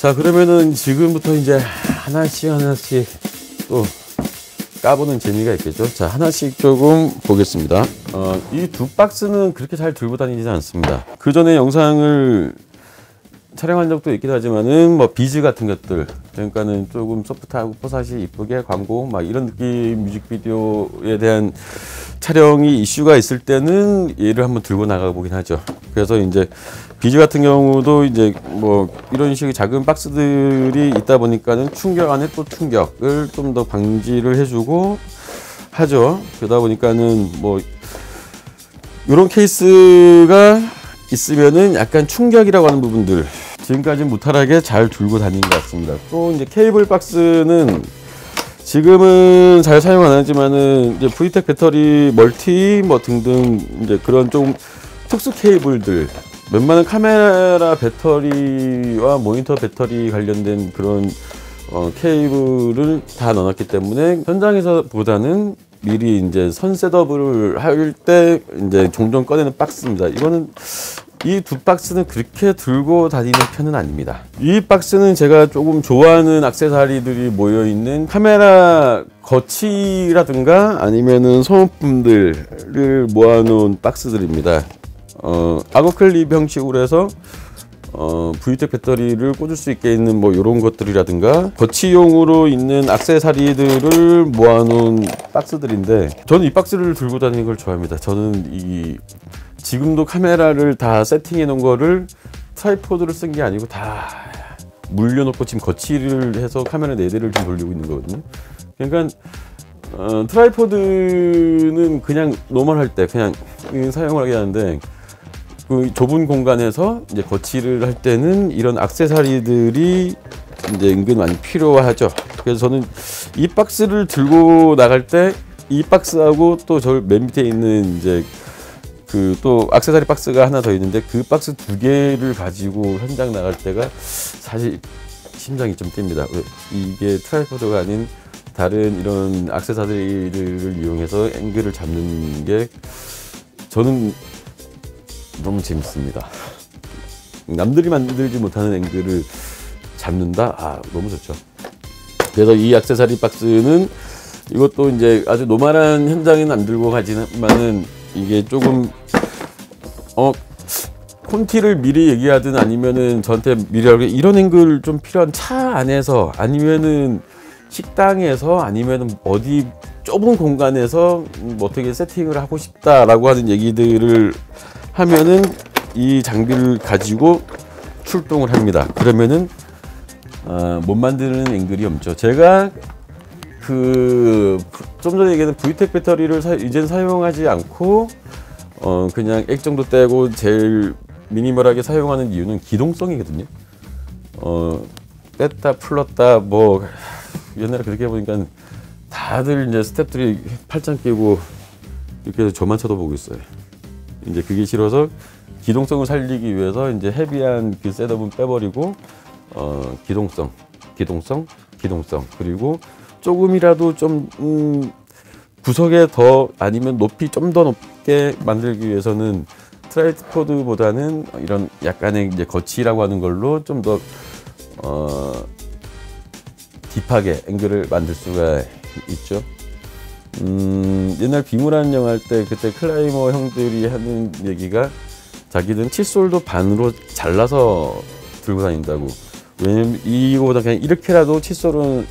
자, 그러면은 지금부터 이제 하나씩 또 까보는 재미가 있겠죠. 자, 하나씩 조금 보겠습니다. 이 두 박스는 그렇게 잘 들고 다니지 않습니다. 그 전에 영상을 촬영한 적도 있긴 하지만은 뭐 비즈 같은 것들, 그러니까는 조금 소프트하고 포샷이 이쁘게 광고 막 이런 느낌 뮤직비디오에 대한 촬영이 이슈가 있을 때는 얘를 한번 들고 나가 보긴 하죠. 그래서 이제 비즈 같은 경우도 이제 뭐 이런 식의 작은 박스들이 있다 보니까는 충격 안에 또 충격을 좀 더 방지를 해주고 하죠. 그러다 보니까는 뭐 이런 케이스가 있으면은 약간 충격이라고 하는 부분들 지금까지 무탈하게 잘 들고 다니는 것 같습니다. 또 이제 케이블 박스는 지금은 잘 사용 안 하지만은 이제 VTEC 배터리 멀티 뭐 등등 이제 그런 좀 특수 케이블들, 웬만한 카메라 배터리와 모니터 배터리 관련된 그런 케이블을 다 넣어놨기 때문에 현장에서보다는 미리 이제 선 셋업을 할 때 이제 종종 꺼내는 박스입니다. 이거는 이 두 박스는 그렇게 들고 다니는 편은 아닙니다. 이 박스는 제가 조금 좋아하는 액세서리들이 모여있는 카메라 거치라든가 아니면은 소모품들을 모아놓은 박스들입니다. 아거클립 형식으로 해서 VTEC 배터리를 꽂을 수 있게 있는 뭐 이런 것들이라든가 거치용으로 있는 액세서리들을 모아놓은 박스들인데, 저는 이 박스를 들고 다니는 걸 좋아합니다. 저는 지금도 카메라를 다 세팅해 놓은 거를 트라이포드를 쓴 게 아니고 다 물려놓고 지금 거치를 해서 카메라 4대를 좀 돌리고 있는 거거든요. 그러니까 트라이포드는 그냥 노멀할 때 그냥 사용을 하게 하는데, 그 좁은 공간에서 이제 거치를 할 때는 이런 액세서리들이 이제 은근 많이 필요하죠. 그래서 저는 이 박스를 들고 나갈 때 이 박스하고 또 저 맨 밑에 있는 이제 그 또 액세서리 박스가 하나 더 있는데 그 박스 2개를 가지고 현장 나갈 때가 사실 심장이 좀 뜁니다. 이게 트라이포드가 아닌 다른 이런 액세서리들을 이용해서 앵글을 잡는 게 저는 너무 재밌습니다. 남들이 만들지 못하는 앵글을 잡는다? 너무 좋죠. 그래서 이 액세서리 박스는 이것도 이제 아주 노멀한 현장에는 안 들고 가지만은 이게 조금 콘티를 미리 얘기하든 아니면은 저한테 미리 알고 이런 앵글 좀 필요한 차 안에서 아니면은 식당에서 아니면은 어디 좁은 공간에서 뭐 어떻게 세팅을 하고 싶다라고 하는 얘기들을 하면은 이 장비를 가지고 출동을 합니다. 그러면은 못 만드는 앵글이 없죠. 제가 좀 전에 얘기했던 VTEC 배터리를 이제는 사용하지 않고 그냥 액 정도 떼고 제일 미니멀하게 사용하는 이유는 기동성이거든요. 뺐다 풀었다 뭐 옛날에 그렇게 해보니까 다들 이제 스태프들이 팔짱 끼고 이렇게 해서 저만 쳐다보고 있어요. 이제 그게 싫어서 기동성을 살리기 위해서 이제 헤비한 그 셋업은 빼버리고 기동성 그리고 조금이라도 좀 구석에 더 아니면 높이 좀 더 높게 만들기 위해서는 트라이포드보다는 이런 약간의 이제 거치라고 하는 걸로 좀 더 딥하게 앵글을 만들 수가 있죠. 옛날 비무란 영화 할 때 그때 클라이머 형들이 하는 얘기가 자기들은 칫솔도 반으로 잘라서 들고 다닌다고. 왜냐면 이거보다 그냥 이렇게라도 칫솔을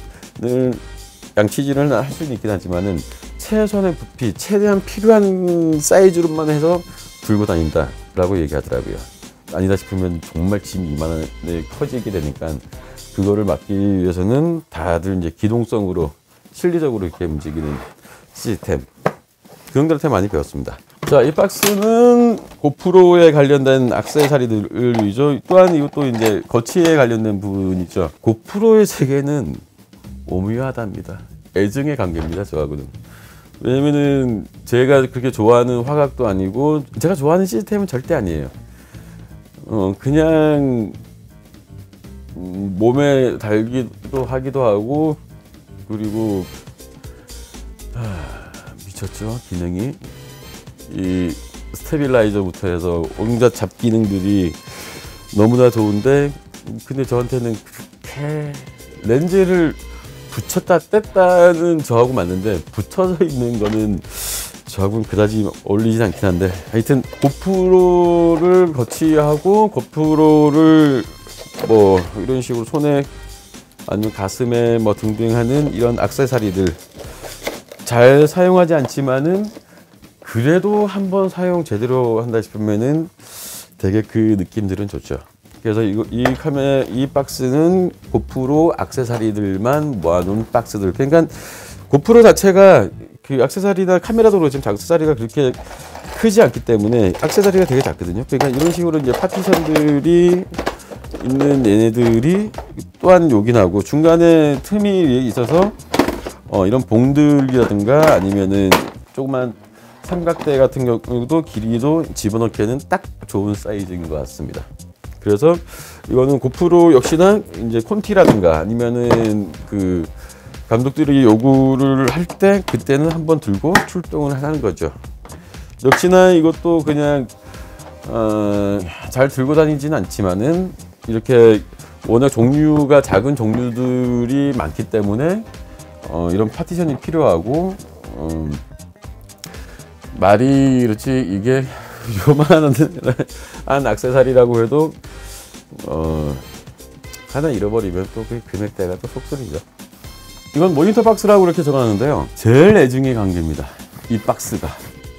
양치질을 할 수는 있긴 하지만은 최선의 부피, 최대한 필요한 사이즈로만 해서 들고 다닌다 라고 얘기하더라고요. 아니다 싶으면 정말 짐이 이만하게 커지게 되니까 그거를 막기 위해서는 다들 이제 기동성으로 실리적으로 이렇게 움직이는 시스템, 그런 것한테 많이 배웠습니다. 자, 이 박스는 고프로에 관련된 액세서리들 위주, 또한 이것도 이제 거치에 관련된 부분이죠. 고프로의 세계는 오묘하답니다. 애증의 관계입니다, 저하고는. 왜냐면은 제가 그렇게 좋아하는 화각도 아니고 제가 좋아하는 시스템은 절대 아니에요. 그냥 몸에 달기도 하기도 하고, 그리고 미쳤죠, 기능이. 이 스테빌라이저부터 해서 온갖 잡 기능들이 너무나 좋은데 근데 저한테는 그렇게 렌즈를 붙였다 뗐다는 저하고 맞는데 붙어서 있는 거는 저하고는 그다지 어울리진 않긴 한데, 하여튼 고프로를 거치하고 고프로를 뭐 이런 식으로 손에 아니면 가슴에 뭐 등등 하는 이런 액세서리들 잘 사용하지 않지만은 그래도 한번 사용 제대로 한다 싶으면은 되게 그 느낌들은 좋죠. 그래서 이 박스는 고프로 액세서리들만 모아놓은 박스들. 그러니까 고프로 자체가 그 액세서리나 카메라도 그렇지만 액세서리가 그렇게 크지 않기 때문에 액세서리가 되게 작거든요. 그러니까 이런 식으로 이제 파티션들이 있는 얘네들이 또한 요긴하고, 중간에 틈이 있어서 이런 봉들이라든가 아니면은 조그만 삼각대 같은 경우도 길이도 집어넣기에는 딱 좋은 사이즈인 것 같습니다. 그래서 이거는 고프로 역시나 이제 콘티라든가 아니면은 그 감독들이 요구를 할 때 그때는 한번 들고 출동을 하는 거죠. 역시나 이것도 그냥 잘 들고 다니지는 않지만은 이렇게 워낙 종류가 작은 종류들이 많기 때문에 이런 파티션이 필요하고, 말이 그렇지 이게 요만한 액세서리라고 해도 하나 잃어버리면 또 그 금액대가 또 속설이죠. 이건 모니터 박스라고 이렇게 적어놨는데요, 제일 애증의 관계입니다. 이 박스가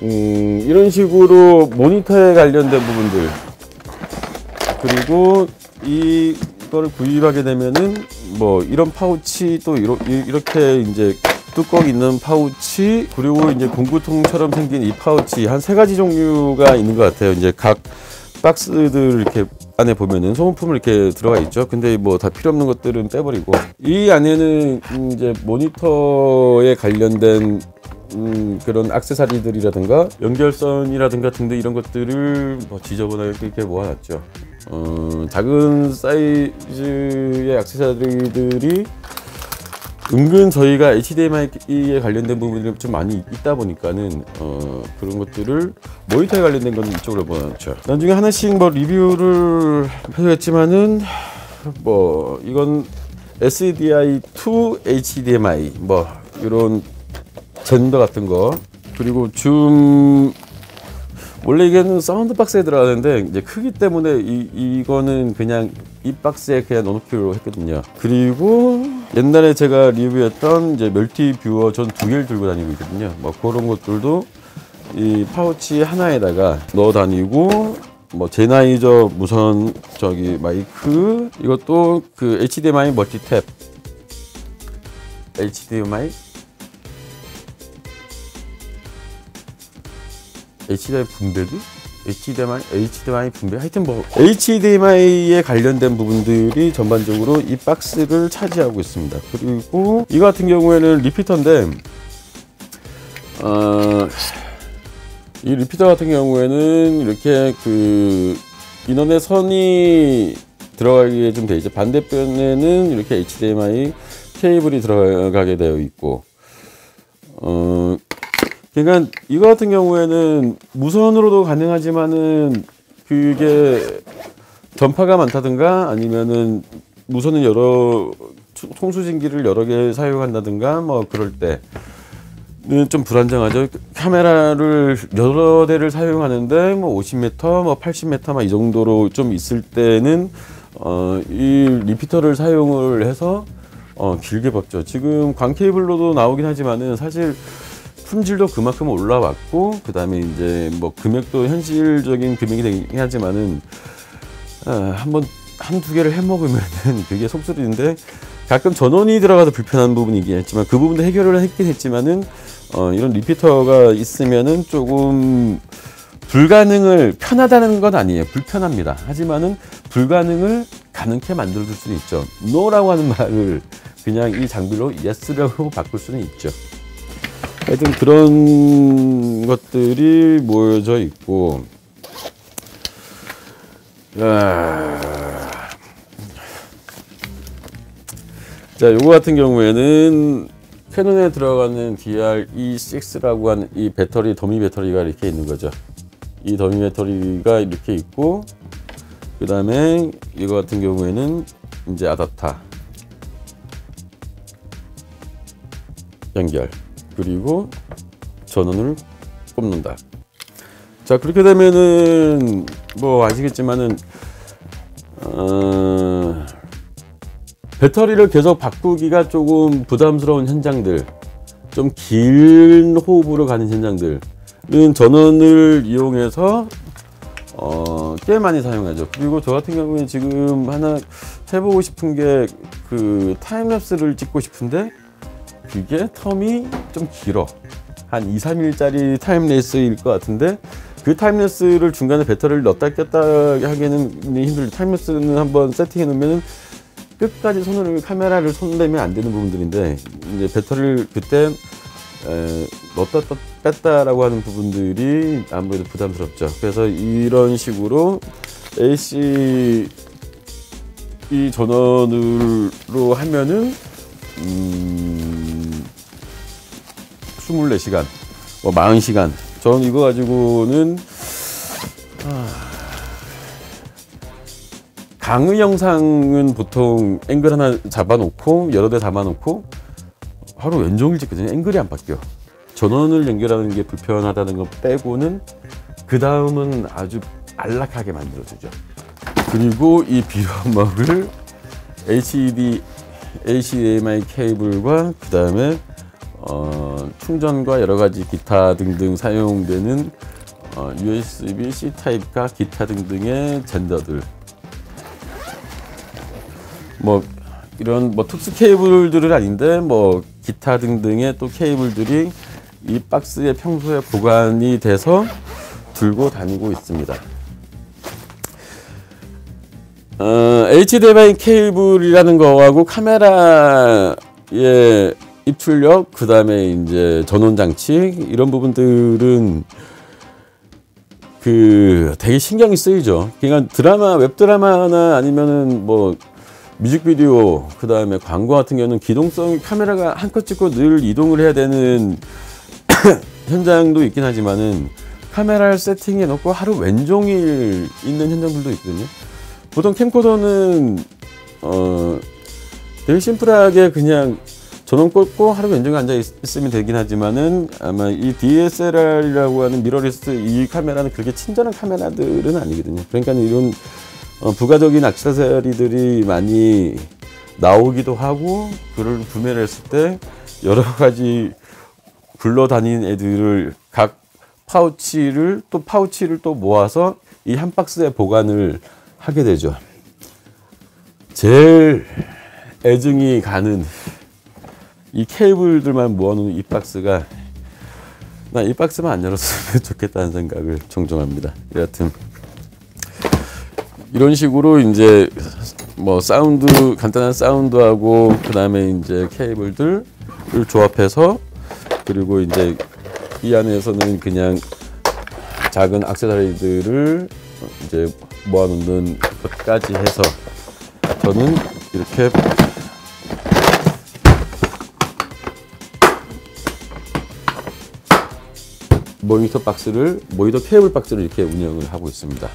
이런 식으로 모니터에 관련된 부분들, 그리고 이거를 구입하게 되면은 뭐 이런 파우치, 또 이렇게 이제 뚜껑 있는 파우치, 그리고 이제 공구통처럼 생긴 이 파우치, 한 3가지 종류가 있는 것 같아요. 이제 각 박스들 이렇게 안에 보면은 소모품을 이렇게 들어가 있죠. 근데 뭐 다 필요 없는 것들은 빼버리고, 이 안에는 이제 모니터에 관련된 그런 액세서리들이라든가 연결선이라든가 등등 이런 것들을 뭐 지저분하게 이렇게 모아놨죠. 작은 사이즈의 액세서리들이 은근 저희가 HDMI에 관련된 부분들이 좀 많이 있다 보니까는 그런 것들을 모니터에 관련된 건 이쪽으로 보내놓죠. 나중에 하나씩 뭐 리뷰를 해야겠지만은 뭐 이건 SDI to HDMI 뭐 이런 젠더 같은 거, 그리고 줌, 원래 이게는 사운드 박스에 들어가는데 이제 크기 때문에 이거는 그냥 이 박스에 그냥 넣어놓기로 했거든요. 그리고 옛날에 제가 리뷰했던 이제 멀티 뷰어 전 2개를 들고 다니고 있거든요. 뭐 그런 것들도 이 파우치 하나에다가 넣어 다니고, 뭐 제나이저 무선 저기 마이크, 이것도 그 HDMI 멀티탭, HDMI 분배도? HDMI 분배? 하여튼 뭐 HDMI에 관련된 부분들이 전반적으로 이 박스를 차지하고 있습니다. 그리고 이거 같은 경우에는 리피터인데, 이 리피터 같은 경우에는 이렇게 그 인원의 선이 들어가게 좀 돼 있죠. 반대편에는 이렇게 HDMI 케이블이 들어가게 되어 있고, 그러니까 이거 같은 경우에는 무선으로도 가능하지만은 그게 전파가 많다든가 아니면은 무선은 여러 통수진기를 여러 개 사용한다든가 뭐 그럴 때는 좀 불안정하죠. 카메라를 여러 대를 사용하는데 뭐 50m, 뭐 80m 막 이 정도로 좀 있을 때는 이 리피터를 사용을 해서 길게 박죠. 지금 광 케이블로도 나오긴 하지만은 사실 품질도 그만큼 올라왔고, 그 다음에 이제 뭐 금액도 현실적인 금액이 되긴 하지만은 한두 개를 해먹으면은 그게 속설인데, 가끔 전원이 들어가서 불편한 부분이긴 했지만 그 부분도 해결을 했긴 했지만은 이런 리피터가 있으면은 조금 불가능을 편하다는 건 아니에요. 불편합니다. 하지만은 불가능을 가능케 만들어줄 수는 있죠. no라고 하는 말을 그냥 이 장비로 yes라고 바꿀 수는 있죠. 하여튼 그런 것들이 모여져 있고, 자, 요거 같은 경우에는 캐논에 들어가는 DRE6라고 하는 이 배터리, 더미 배터리가 이렇게 있는 거죠. 이 더미 배터리가 이렇게 있고, 그 다음에 이거 같은 경우에는 이제 아답터 연결, 그리고 전원을 꼽는다. 자, 그렇게 되면은 뭐 아시겠지만은 배터리를 계속 바꾸기가 조금 부담스러운 현장들, 좀 긴 호흡으로 가는 현장들은 전원을 이용해서 꽤 많이 사용하죠. 그리고 저 같은 경우에 지금 하나 해보고 싶은 게 그 타임랩스를 찍고 싶은데 그게 텀이 좀 길어. 한 2-3일짜리 타임랩스일 것 같은데 그 타임랩스를 중간에 배터리를 넣었다 꼈다 하기에는 힘들죠. 타임랩스는 한번 세팅해 놓으면 끝까지 카메라를 손대면 안 되는 부분들인데, 이제 배터리를 그때 넣었다 뺐다라고 하는 부분들이 아무래도 부담스럽죠. 그래서 이런 식으로 AC 이 전원으로 하면은 24시간, 뭐 40시간. 저는 이거 가지고는 강의 영상은 보통 앵글 하나 잡아놓고 여러 대 담아놓고 하루 왼종일 찍거든요. 앵글이 안 바뀌어. 전원을 연결하는 게 불편하다는 거 빼고는 그 다음은 아주 안락하게 만들어주죠. 그리고 이 빌어먹을 HDMI 케이블과 그 다음에 충전과 여러 가지 기타 등등 사용되는 USB-C 타입과 기타 등등의 젠더들, 뭐 이런 뭐 특수 케이블들은 아닌데 뭐 기타 등등의 또 케이블들이 이 박스에 평소에 보관이 돼서 들고 다니고 있습니다. HDMI 케이블이라는 거하고 카메라의 입출력, 그 다음에 이제 전원 장치, 이런 부분들은 그 되게 신경이 쓰이죠. 그러니까 드라마, 웹드라마나 아니면은 뭐 뮤직비디오, 그 다음에 광고 같은 경우는 기동성이 카메라가 한컷 찍고 늘 이동을 해야 되는 현장도 있긴 하지만은 카메라를 세팅해 놓고 하루 왼종일 있는 현장들도 있거든요. 보통 캠코더는 되게 심플하게 그냥 전원 꽂고 하루 왼종일 앉아 있으면 되긴 하지만은 아마 이 DSLR이라고 하는 미러리스 이 카메라는 그렇게 친절한 카메라들은 아니거든요. 그러니까 이런 부가적인 액세서리들이 많이 나오기도 하고, 그걸 구매를 했을 때 여러 가지 굴러다니는 애들을 각 파우치를 또 모아서 이 한 박스에 보관을 하게 되죠. 제일 애증이 가는 이 케이블들만 모아놓은 이 박스가, 나 이 박스만 안 열었으면 좋겠다는 생각을 종종 합니다. 여하튼 이런 식으로 이제 뭐 사운드, 간단한 사운드하고 그 다음에 이제 케이블들을 조합해서, 그리고 이제 이 안에서는 그냥 작은 액세서리들을 이제 모아놓는 것까지 해서 저는 이렇게 모니터 케이블 박스를 이렇게 운영을 하고 있습니다.